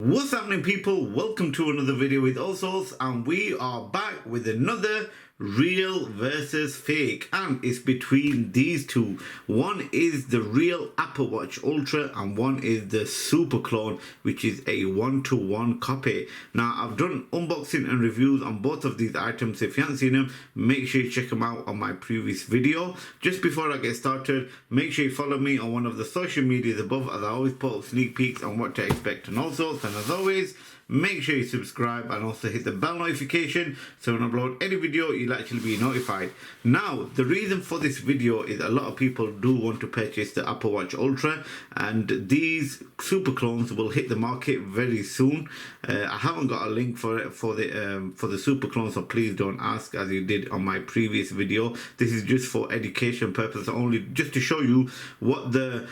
What's happening, people? Welcome to another video with Allsortzz, and we are back with another real versus fake, and it's between these two. One is the real Apple Watch Ultra and one is the super clone, which is a one-to-one copy. Now I've done unboxing and reviews on both of these items. If you haven't seen them, make sure you check them out on my previous video. Just before I get started, make sure you follow me on one of the social medias above, as I always put up sneak peeks on what to expect and all sorts. And as always, make sure you subscribe and also hit the bell notification so when I upload any video you'll actually be notified. Now the reason for this video is a lot of people do want to purchase the Apple Watch Ultra, and these super clones will hit the market very soon. I haven't got a link for it for the super clones, so please don't ask as you did on my previous video. This is just for education purposes only, just to show you what the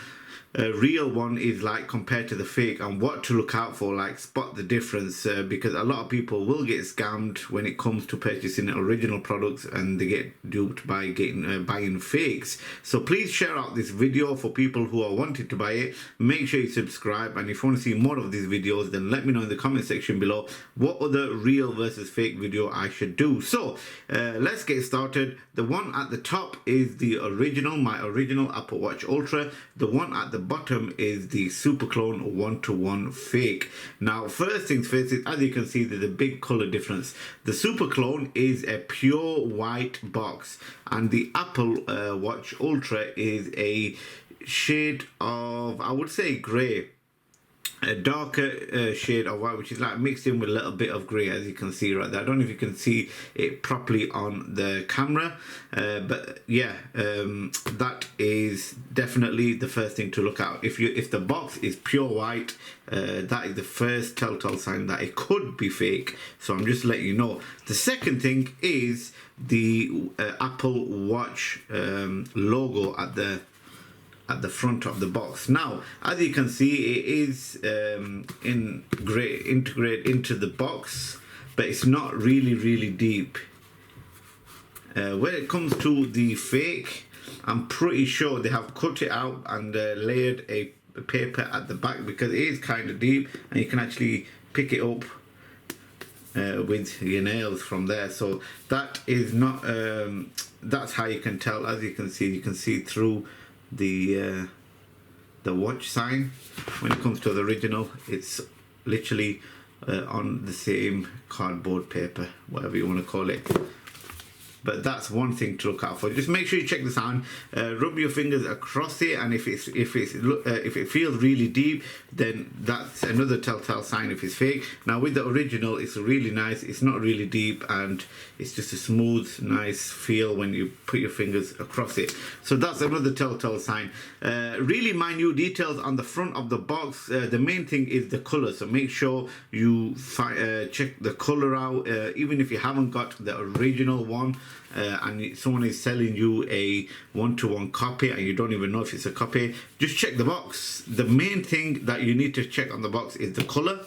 real one is like compared to the fake and what to look out for, like spot the difference, because a lot of people will get scammed when it comes to purchasing original products and they get duped by buying fakes. So please share out this video for people who are wanting to buy it. Make sure you subscribe, and if you want to see more of these videos, then let me know in the comment section below what other real versus fake video I should do. So let's get started. The one at the top is the original, my original Apple Watch Ultra. The one at the bottom is the super clone one-to-one fake. Now first things first, is as you can see there's a big color difference. The super clone is a pure white box and the Apple Watch Ultra is a shade of, I would say, gray, a darker shade of white, which is like mixed in with a little bit of grey, as you can see right there. I don't know if you can see it properly on the camera, but yeah, that is definitely the first thing to look out. If the box is pure white, that is the first telltale sign that it could be fake. So I'm just letting you know. The second thing is the Apple Watch logo at the front of the box. Now as you can see, it is integrated into the box, but it's not really deep. When it comes to the fake, I'm pretty sure they have cut it out and layered a paper at the back, because it is kind of deep and you can actually pick it up with your nails from there. So that is not that's how you can tell. As you can see through the watch sign. When it comes to the original, it's literally on the same cardboard paper, whatever you want to call it. But that's one thing to look out for. Just make sure you check this out. Rub your fingers across it, and if it feels really deep, then that's another telltale sign if it's fake. Now with the original, it's really nice. It's not really deep, and it's just a smooth, nice feel when you put your fingers across it. So that's another telltale sign. Really minute details on the front of the box. The main thing is the color. So make sure you check the color out, even if you haven't got the original one. And someone is selling you a one-to-one copy and you don't even know if it's a copy, just check the box. The main thing that you need to check on the box is the color.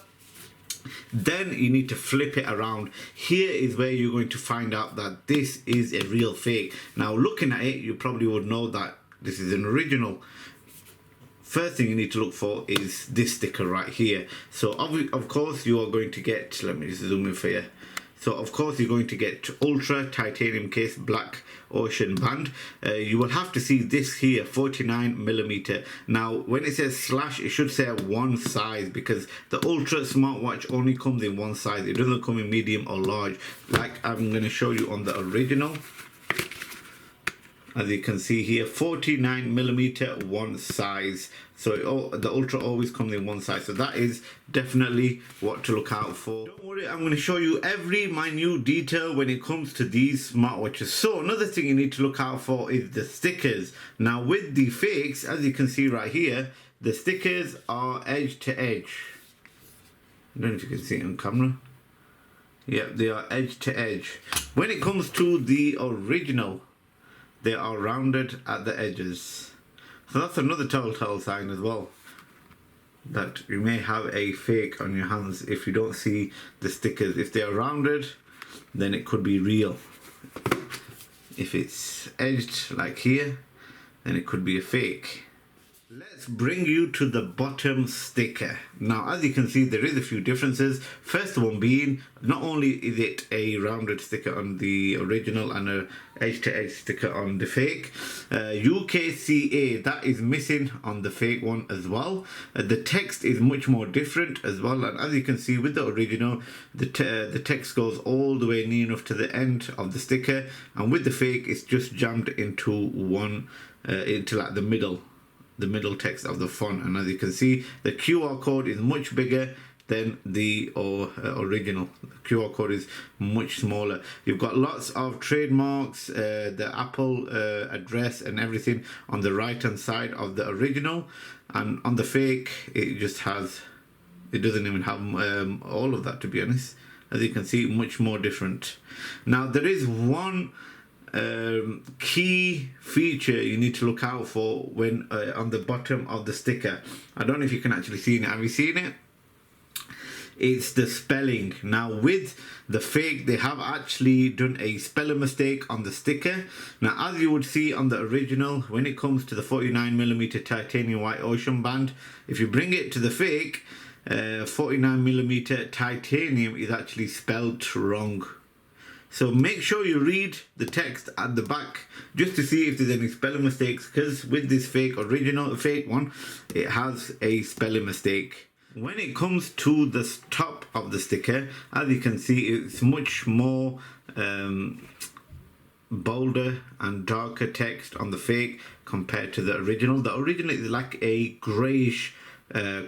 Then you need to flip it around. Here is where you're going to find out that this is a real fake. Now looking at it, you probably would know that this is an original. First thing you need to look for is this sticker right here. So of course you are going to get, let me just zoom in for you. So of course you're going to get Ultra titanium case, black ocean band. You will have to see this here, 49mm. Now when it says slash, it should say one size, because the Ultra smartwatch only comes in one size. It doesn't come in medium or large, like I'm going to show you on the original. As you can see here, 49mm, one size. So the Ultra always comes in one size. So that is definitely what to look out for. Don't worry, I'm going to show you every minute detail when it comes to these smartwatches. So another thing you need to look out for is the stickers. Now with the fakes, as you can see right here, the stickers are edge to edge. I don't know if you can see it on camera. Yeah, they are edge to edge. When it comes to the original, they are rounded at the edges. So that's another telltale sign as well, that you may have a fake on your hands if you don't see the stickers. If they are rounded, then it could be real. If it's edged like here, then it could be a fake. Let's bring you to the bottom sticker. Now, as you can see, there is a few differences. First one being, not only is it a rounded sticker on the original and a edge-to-edge sticker on the fake, UKCA, that is missing on the fake one as well. The text is much more different as well, and as you can see with the original, the text goes all the way near enough to the end of the sticker, and with the fake, it's just jammed into one, into like the middle text of the font. And as you can see, the QR code is much bigger than the original. The QR code is much smaller. You've got lots of trademarks, the Apple address and everything on the right hand side of the original, and on the fake it just has, it doesn't even have all of that, to be honest. As you can see, much more different. Now there is one key feature you need to look out for when on the bottom of the sticker. I don't know if you can actually see it. Have you seen it? It's the spelling. Now with the fake, they have actually done a spelling mistake on the sticker. Now as you would see on the original, when it comes to the 49mm titanium white ocean band, if you bring it to the fake, 49mm titanium is actually spelled wrong. So make sure you read the text at the back just to see if there's any spelling mistakes, because with this fake one, it has a spelling mistake. When it comes to the top of the sticker, as you can see, it's much more bolder and darker text on the fake compared to the original. The original is like a greyish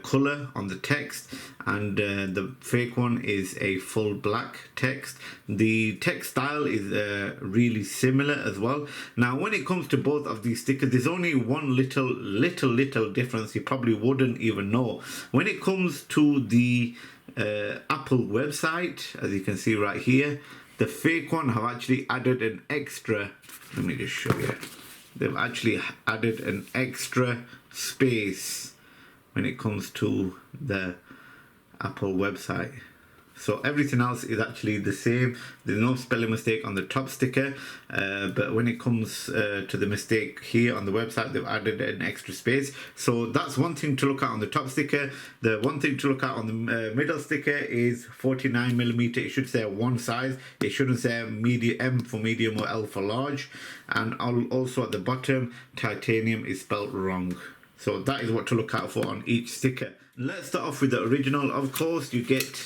color on the text, and the fake one is a full black text. The text style is really similar as well. Now when it comes to both of these stickers, there's only one little difference you probably wouldn't even know. When it comes to the Apple website, as you can see right here, the fake one have actually added an extra, let me just show you, they've actually added an extra space when it comes to the Apple website. So everything else is actually the same. There's no spelling mistake on the top sticker, but when it comes to the mistake here on the website, they've added an extra space. So that's one thing to look at on the top sticker. The one thing to look at on the middle sticker is 49mm. It should say one size. It shouldn't say medium, M for medium or L for large. And also at the bottom, titanium is spelled wrong. So that is what to look out for on each sticker. Let's start off with the original. Of course, you get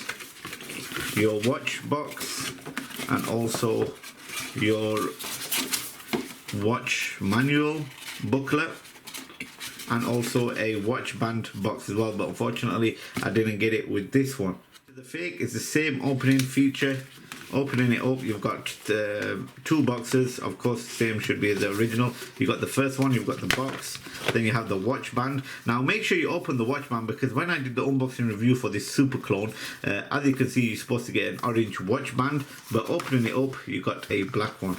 your watch box and also your watch manual booklet, and also a watch band box as well, but unfortunately I didn't get it with this one. The fake is the same opening feature. Opening it up, you've got two boxes. Of course, the same should be as the original. You've got the first one, you've got the box, then you have the watch band. Now make sure you open the watch band, because when I did the unboxing review for this super clone, as you can see, you're supposed to get an orange watch band, but opening it up, you got a black one.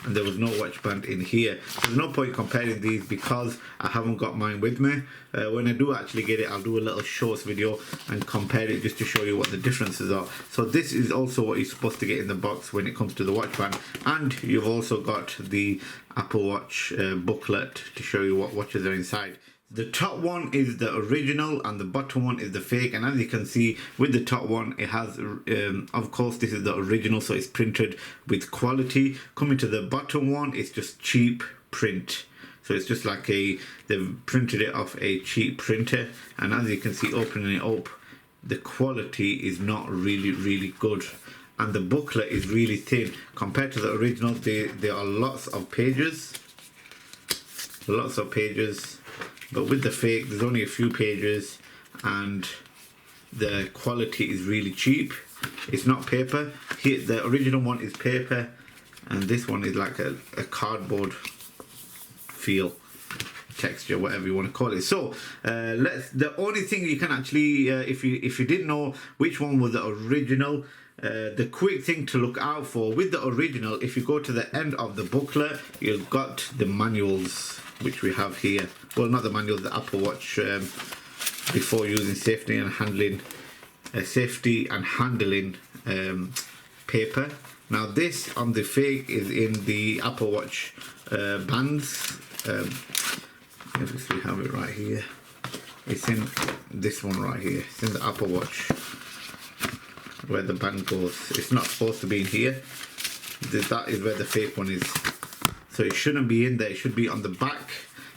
And there was no watch band in here. There's no point comparing these because I haven't got mine with me. When I do actually get it, I'll do a little shorts video and compare it just to show you what the differences are. So this is also what you're supposed to get in the box when it comes to the watch band, and you've also got the Apple Watch booklet to show you what watches are inside. The top one is the original and the bottom one is the fake, and as you can see with the top one, it has of course this is the original, so it's printed with quality. Coming to the bottom one, it's just cheap print, so it's just like they've printed it off a cheap printer, and as you can see opening it up, the quality is not really good, and the booklet is really thin compared to the original. There are lots of pages, but with the fake there's only a few pages, and the quality is really cheap. It's not paper. Here the original one is paper, and this one is like a cardboard feel, texture, whatever you want to call it. So the only thing you can actually if you didn't know which one was the original, the quick thing to look out for with the original, if you go to the end of the booklet, you've got the manuals, which we have here. Well, not the manual, the Apple Watch before using safety and handling paper. Now this on the fake is in the Apple Watch bands. Obviously we have it right here. It's in this one right here. It's in the Apple Watch where the band goes. It's not supposed to be in here. That is where the fake one is. So it shouldn't be in there. It should be on the back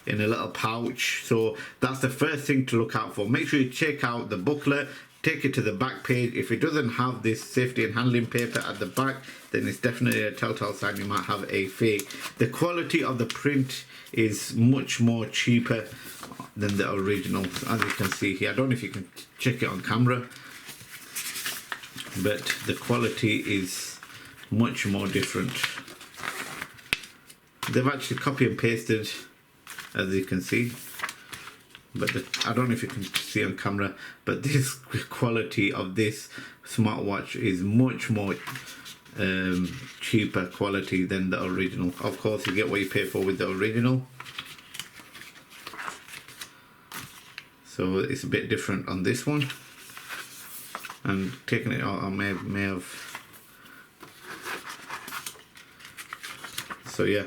in a little pouch. So that's the first thing to look out for. Make sure you check out the booklet. Take it to the back page. If it doesn't have this safety and handling paper at the back, then it's definitely a telltale sign you might have a fake. The quality of the print is much more cheaper than the original, as you can see here. I don't know if you can check it on camera, but the quality is much more different. They've actually copy and pasted, as you can see, but I don't know if you can see on camera, but this quality of this smartwatch is much more cheaper quality than the original. Of course, you get what you pay for with the original, so it's a bit different on this one. And taking it out, I may have. So yeah,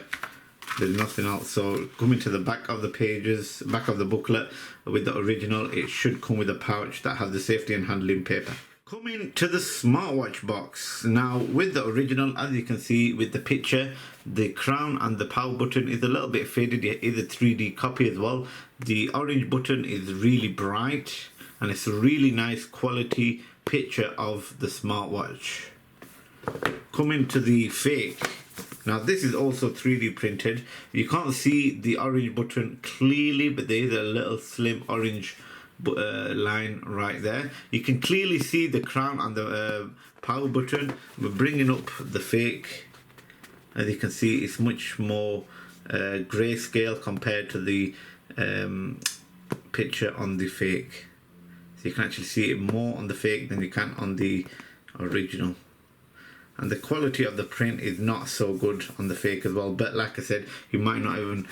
there's nothing else. So coming to the back of the pages, back of the booklet with the original, it should come with a pouch that has the safety and handling paper. Coming to the smartwatch box. Now with the original, as you can see with the picture, the crown and the power button is a little bit faded. It is a 3D copy as well. The orange button is really bright and it's a really nice quality picture of the smartwatch. Coming to the fake. Now this is also 3D printed. You can't see the orange button clearly, but there is a little slim orange line right there. You can clearly see the crown and the power button. We're bringing up the fake. As you can see, it's much more grayscale compared to the picture on the fake. So you can actually see it more on the fake than you can on the original. And the quality of the print is not so good on the fake as well, but like I said, you might not even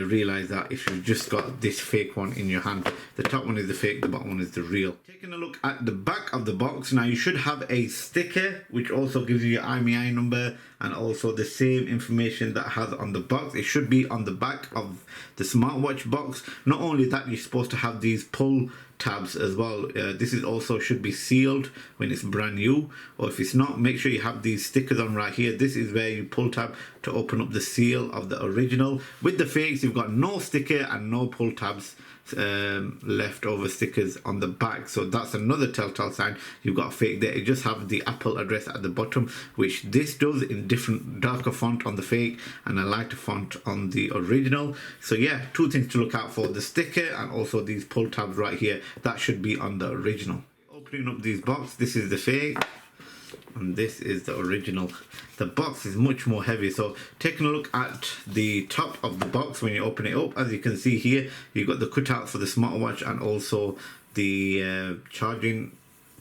realize that if you've just got this fake one in your hand. The top one is the fake, the bottom one is the real. Taking a look at the back of the box, now you should have a sticker which also gives you your IMEI number and also the same information that has on the box. It should be on the back of the smartwatch box. Not only that, you're supposed to have these pull tabs as well. This is also should be sealed when it's brand new, or if it's not, make sure you have these stickers on right here. This is where you pull tab to open up the seal of the original. With the fakes, you've got no sticker and no pull tabs, leftover stickers on the back, so that's another telltale sign you've got a fake there. You just have the Apple address at the bottom, which this does in different darker font on the fake and a lighter font on the original. So yeah, two things to look out for: the sticker and also these pull tabs right here. That should be on the original. Opening up these box, this is the fake and this is the original. The box is much more heavy. So taking a look at the top of the box, when you open it up, as you can see here, you've got the cutout for the smartwatch and also the charging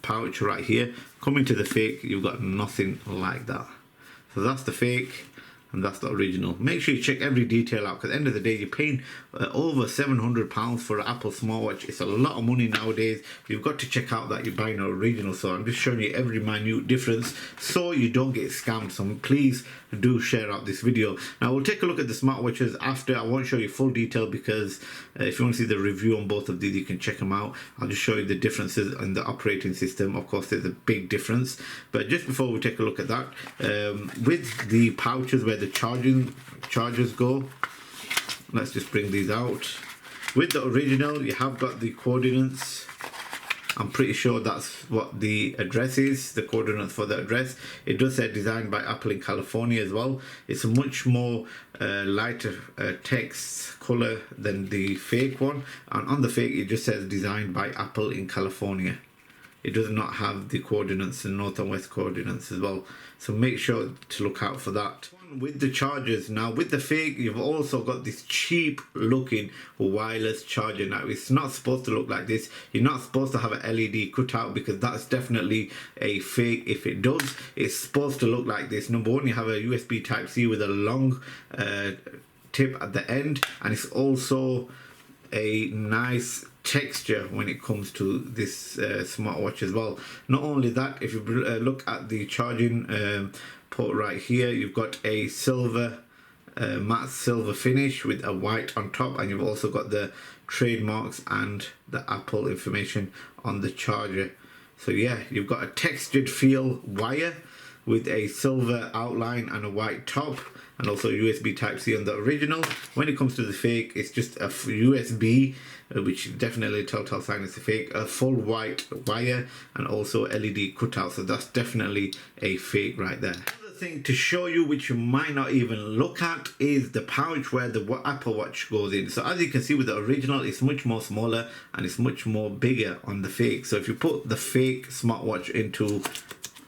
pouch right here. Coming to the fake, you've got nothing like that. So that's the fake and that's the original. Make sure you check every detail out, because at the end of the day, you're paying over £700 for an Apple smartwatch. It's a lot of money nowadays. You've got to check out that you're buying an original. So I'm just showing you every minute difference so you don't get scammed. So please do share out this video. Now we'll take a look at the smartwatches after. I won't show you full detail because if you want to see the review on both of these, you can check them out. I'll just show you the differences in the operating system. Of course, there's a big difference, but just before we take a look at that, with the pouches where the chargers go, let's just bring these out. With the original, you have got the coordinates. I'm pretty sure that's what the address is, the coordinates for the address. It does say designed by Apple in California as well. It's a much more lighter text color than the fake one, and on the fake it just says designed by Apple in California. It does not have the coordinates, the north and west coordinates as well, so make sure to look out for that. With the chargers, now with the fake, you've also got this cheap looking wireless charger. Now it's not supposed to look like this. You're not supposed to have an LED cutout, because that's definitely a fake. If it does, it's supposed to look like this. Number one, you have a USB Type-C with a long tip at the end, and it's also a nice texture when it comes to this smartwatch as well. Not only that, if you look at the charging port right here, you've got a silver matte silver finish with a white on top, and you've also got the trademarks and the Apple information on the charger. So yeah, you've got a textured feel wire with a silver outline and a white top, and also USB Type-C on the original. When it comes to the fake, it's just a USB, which definitely a telltale sign it's a fake, a full white wire, and also LED cutout. So that's definitely a fake right there. Thing to show you, which you might not even look at, is the pouch where the Apple Watch goes in. So as you can see with the original, it's much more smaller and it's much more bigger on the fake. So if you put the fake smartwatch into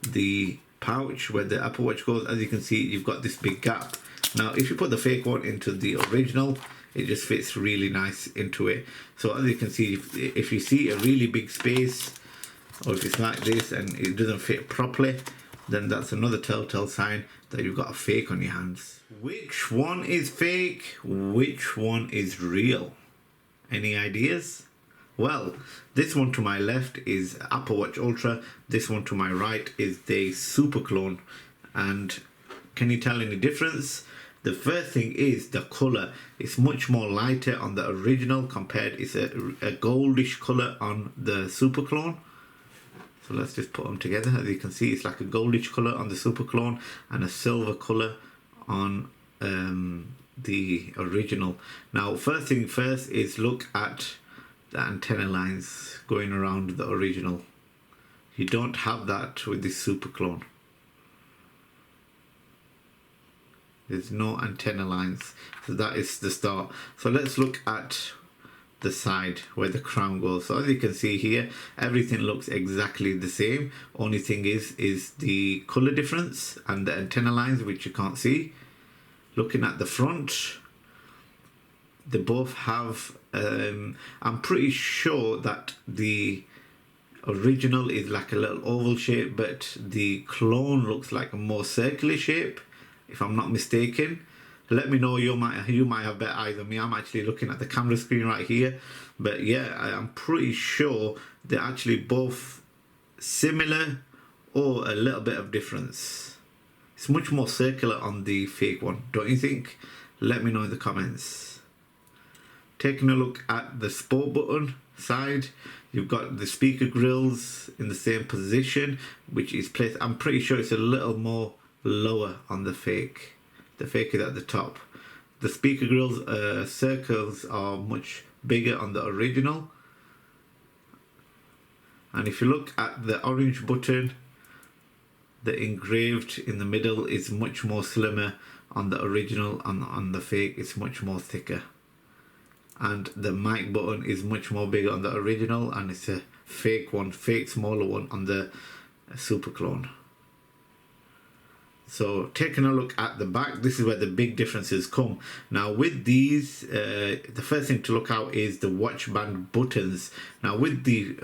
the pouch where the Apple Watch goes, as you can see, you've got this big gap. Now if you put the fake one into the original, it just fits really nice into it. So as you can see, if you see a really big space, or if it's like this and it doesn't fit properly, then that's another telltale sign that you've got a fake on your hands. Which one is fake? Which one is real? Any ideas? Well, this one to my left is Apple Watch Ultra. This one to my right is the Super Clone. And can you tell any difference? The first thing is the color. It's much more lighter on the original compared. It's a goldish color on the Super Clone. So let's just put them together. As you can see, it's like a goldish color on the Super Clone and a silver color on the original. Now, first thing first is look at the antenna lines going around the original. You don't have that with this Super Clone. There's no antenna lines. So that is the start. So let's look at the side where the crown goes. So as you can see here, everything looks exactly the same. Only thing is the color difference and the antenna lines, which you can't see. Looking at the front, they both have I'm pretty sure that the original is like a little oval shape, but the clone looks like a more circular shape, if I'm not mistaken. Let me know, you might have better eyes than me. I'm actually looking at the camera screen right here. But yeah, I'm pretty sure they're actually both similar or a little bit of difference. It's much more circular on the fake one, don't you think? Let me know in the comments. Taking a look at the sport button side, you've got the speaker grills in the same position, which is placed, I'm pretty sure it's a little more lower on the fake. The fake is at the top. The speaker grills circles are much bigger on the original. And if you look at the orange button, the engraved in the middle is much more slimmer on the original, and on the fake it's much more thicker. And the mic button is much more bigger on the original, and it's a fake smaller one on the Super Clone. So taking a look at the back, this is where the big differences come. Now with these, the first thing to look out is the watch band buttons. Now with the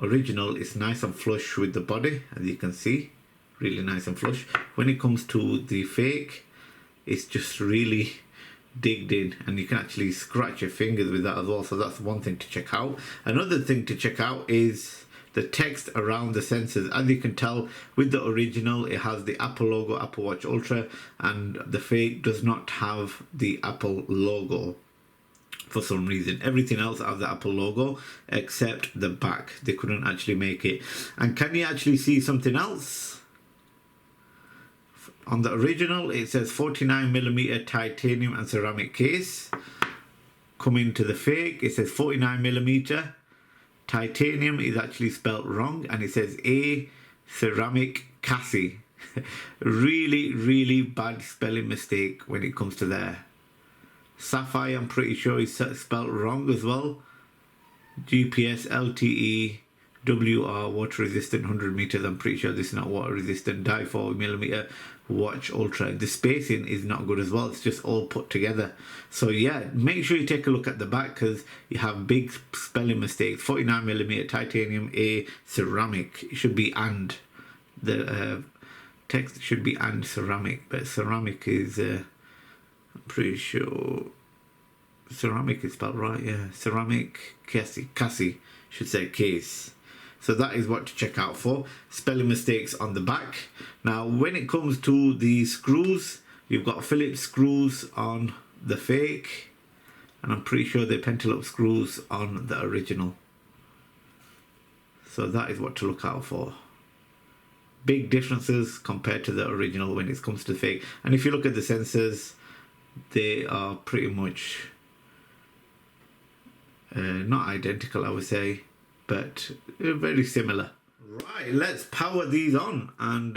original, it's nice and flush with the body, as you can see, really nice and flush. When it comes to the fake, it's just really digged in, and you can actually scratch your fingers with that as well. So that's one thing to check out. Another thing to check out is the text around the sensors. As you can tell, with the original, it has the Apple logo, Apple Watch Ultra, and the fake does not have the Apple logo for some reason. Everything else has the Apple logo except the back. They couldn't actually make it. And can you actually see something else? On the original, it says 49mm titanium and ceramic case. Coming to the fake, it says 49mm. Titanium is actually spelt wrong, and it says A ceramic chassis. Really bad spelling mistake when it comes to there. Sapphire, I'm pretty sure is spelt wrong as well. GPS LTE WR water resistant 100 meters. I'm pretty sure this is not water resistant. Dye 40mm watch ultra. The spacing is not good as well. It's just all put together. So yeah, make sure you take a look at the back, because you have big spelling mistakes. 49mm titanium A ceramic. It should be and. The text should be and ceramic, but ceramic is I'm pretty sure ceramic is spelled right. Yeah, ceramic chassis should say case. So that is what to check out for. Spelling mistakes on the back. Now when it comes to the screws You've got Phillips screws on the fake, and I'm pretty sure they're Pentelope screws on the original. So that is what to look out for. Big differences compared to the original when it comes to fake. And if you look at the sensors, they are pretty much not identical, I would say, but very similar. Right, let's power these on. And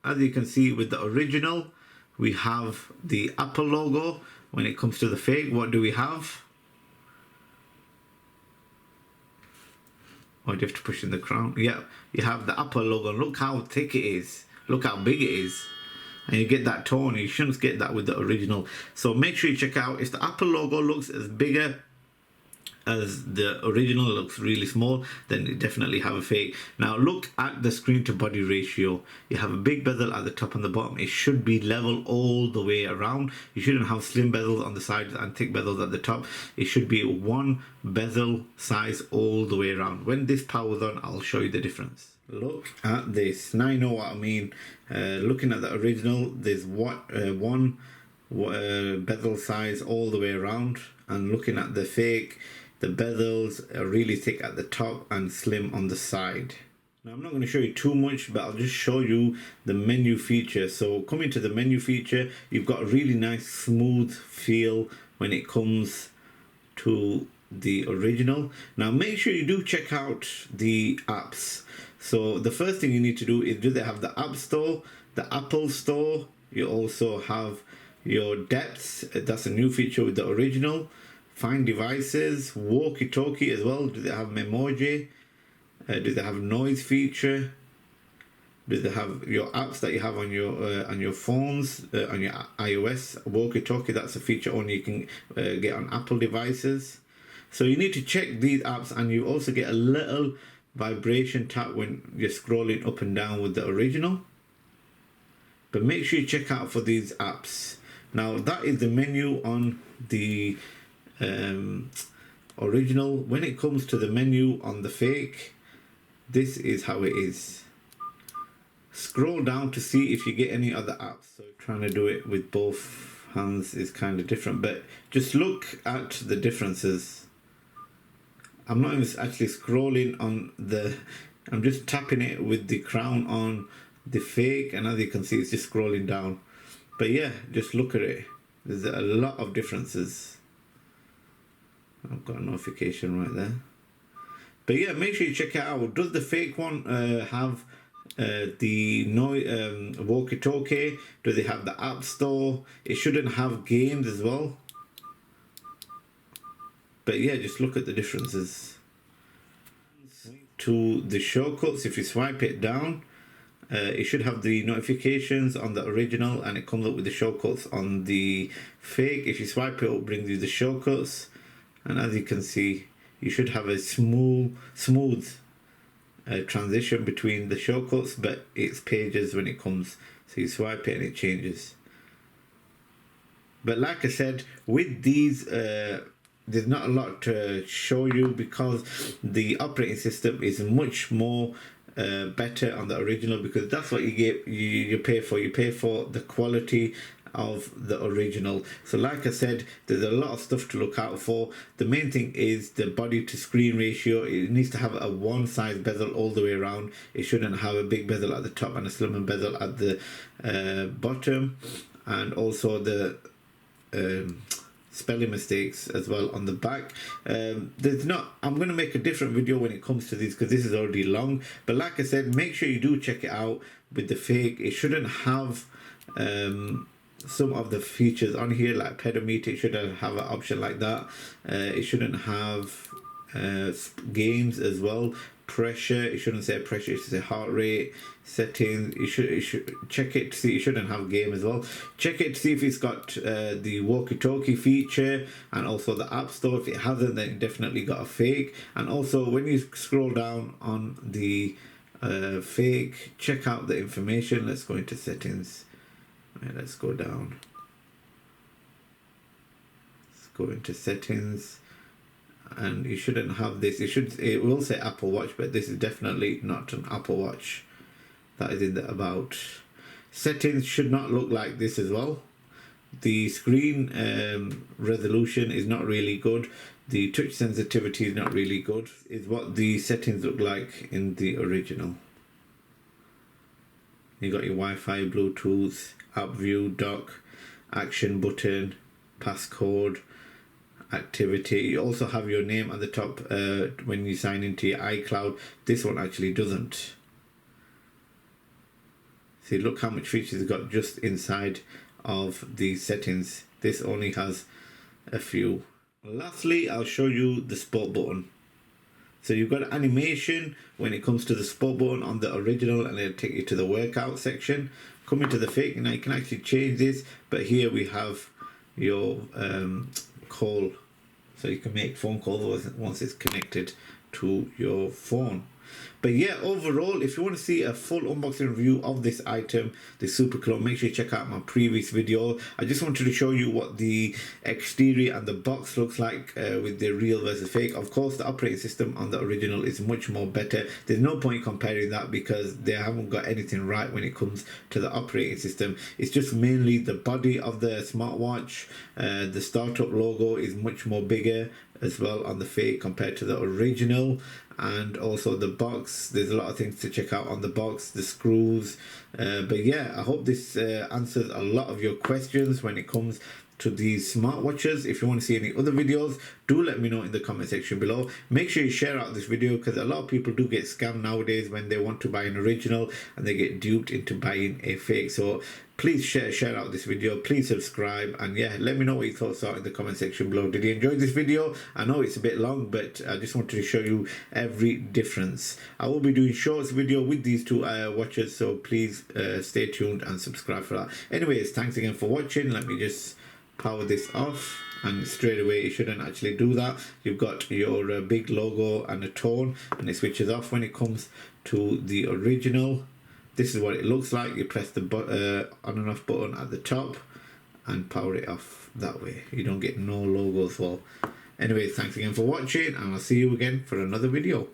as you can see with the original, we have the Apple logo. When it comes to the fake, what do we have? Oh, you have to push in the crown. Yeah, you have the Apple logo. Look how thick it is. Look how big it is. And you get that tone. You shouldn't get that with the original. So make sure you check out if the Apple logo looks as bigger as the original, looks really small, then you definitely have a fake. Now look at the screen to body ratio. You have a big bezel at the top and the bottom. It should be level all the way around. You shouldn't have slim bezels on the sides and thick bezels at the top. It should be one bezel size all the way around. When this powers on, I'll show you the difference. Look at this. Now you know what I mean. Looking at the original, there's one bezel size all the way around, and looking at the fake, the bezels are really thick at the top and slim on the side. Now I'm not going to show you too much, but I'll just show you the menu feature. So coming to the menu feature, you've got a really nice smooth feel when it comes to the original. Now make sure you do check out the apps. So the first thing you need to do is, do they have the App Store, the Apple Store? You also have your depths. That's a new feature with the original. Find devices, walkie-talkie as well. Do they have memoji? Do they have noise feature? Do they have your apps that you have on your phones, on your iOS? Walkie-talkie, that's a feature only you can get on Apple devices. So you need to check these apps, and you also get a little vibration tap when you're scrolling up and down with the original. But make sure you check out for these apps. Now that is the menu on the original. When it comes to the menu on the fake, this is how it is. Scroll down to see if you get any other apps. So trying to do it with both hands is kind of different, but just look at the differences. I'm not even actually scrolling on the, I'm just tapping it with the crown on the fake, and as you can see, it's just scrolling down. But yeah, just look at it. There's a lot of differences. I've got a notification right there. But yeah, make sure you check it out. Does the fake one have the walkie-talkie? Do they have the App Store? It shouldn't have games as well. But yeah, just look at the differences. To the shortcuts, if you swipe it down, it should have the notifications on the original, and it comes up with the shortcuts on the fake. If you swipe it up, it brings you the shortcuts. And as you can see, you should have a smooth transition between the shortcuts, but it's pages when it comes. So you swipe it and it changes. But like I said, with these, there's not a lot to show you because the operating system is much more better on the original, because that's what you get. You pay for. You pay for the quality of the original. So like I said, there's a lot of stuff to look out for. The main thing is the body to screen ratio. It needs to have a one size bezel all the way around. It shouldn't have a big bezel at the top and a slimmer bezel at the bottom. And also the spelling mistakes as well on the back. There's not, I'm going to make a different video when it comes to these because this is already long. But like I said, make sure you do check it out with the fake. It shouldn't have some of the features on here like pedometer. It shouldn't have an option like that. It shouldn't have games as well. Pressure, it shouldn't say pressure, it should say heart rate. Settings, you should check it to see. It shouldn't have game as well. Check it to see if it's got the walkie-talkie feature, and also the App Store. If it hasn't, then it definitely got a fake. And also when you scroll down on the fake, check out the information. Let's go into settings. Right, let's go down. Let's go into settings. And you shouldn't have this. It will say Apple Watch, but this is definitely not an Apple Watch. That is in the about. Settings should not look like this as well. The screen resolution is not really good. The touch sensitivity is not really good. Is what the settings look like in the original. You got your Wi-Fi, Bluetooth, app view, dock, action button, passcode, activity. You also have your name at the top when you sign into your iCloud. This one actually doesn't. See, look how much features it's got just inside of the settings. This only has a few. Lastly, I'll show you the sport button. So you've got animation when it comes to the sport button on the original, and it'll take you to the workout section. Come into the fake, and now you can actually change this, but here we have your call, so you can make phone calls once it's connected to your phone. But yeah, overall, if you want to see a full unboxing review of this item, the Super Clone, make sure you check out my previous video. I just wanted to show you what the exterior and the box looks like with the real versus fake. Of course, the operating system on the original is much more better. There's no point comparing that because they haven't got anything right when it comes to the operating system. It's just mainly the body of the smartwatch. The startup logo is much more bigger as well on the fake compared to the original. And also the box, there's a lot of things to check out on the box, the screws. But yeah, I hope this answers a lot of your questions when it comes to these smartwatches. If you want to see any other videos, do let me know in the comment section below. Make sure you share out this video because a lot of people do get scammed nowadays when they want to buy an original and they get duped into buying a fake. So please share out this video, please subscribe, and yeah, let me know what your thoughts are in the comment section below. Did you enjoy this video? I know it's a bit long, but I just wanted to show you every difference. I will be doing shorts video with these two watches, so please stay tuned and subscribe for that. Anyways, thanks again for watching. Let me just power this off, and straight away it shouldn't actually do that. You've got your big logo and a tone, and it switches off when it comes to the original. This is what it looks like. You press the on and off button at the top and power it off that way. You don't get no logo as well. Anyways, thanks again for watching, and I'll see you again for another video.